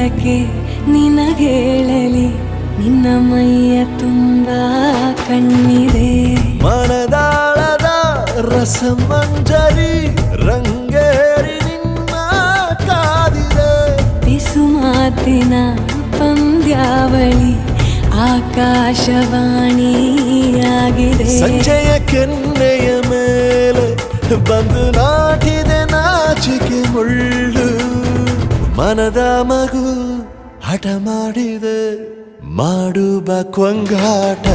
ಯಾತಕ್ಕೆ ನಿನಗೇಳಲಿ ನಿನ್ನ ಮೈಯ ತುಂಬ ಕಣ್ಣಿದೆ ಮನದಾಳದ ರಸಮಂಜರಿ ರಂಗೇರಿ ನಿನ್ನ ಕಾದಿದೆ ಬಿಸು ಮಾತಿನ ಪಂದ್ಯಾವಳಿ ಆಕಾಶವಾಣಿಯಾಗಿದೆ ಸಂಜೆಯ ಕೆನ್ನೆಯ ಮೇಲೆ ಬಂದು ನಾಟಿದೆ ನಾಚಿಕೆ ಮುಳ್ಳು ಮನದ ಮಗು ಹಠ ಮಾಡಿದೆ ಮಾಡುವ ಕೊಂಗಾಟ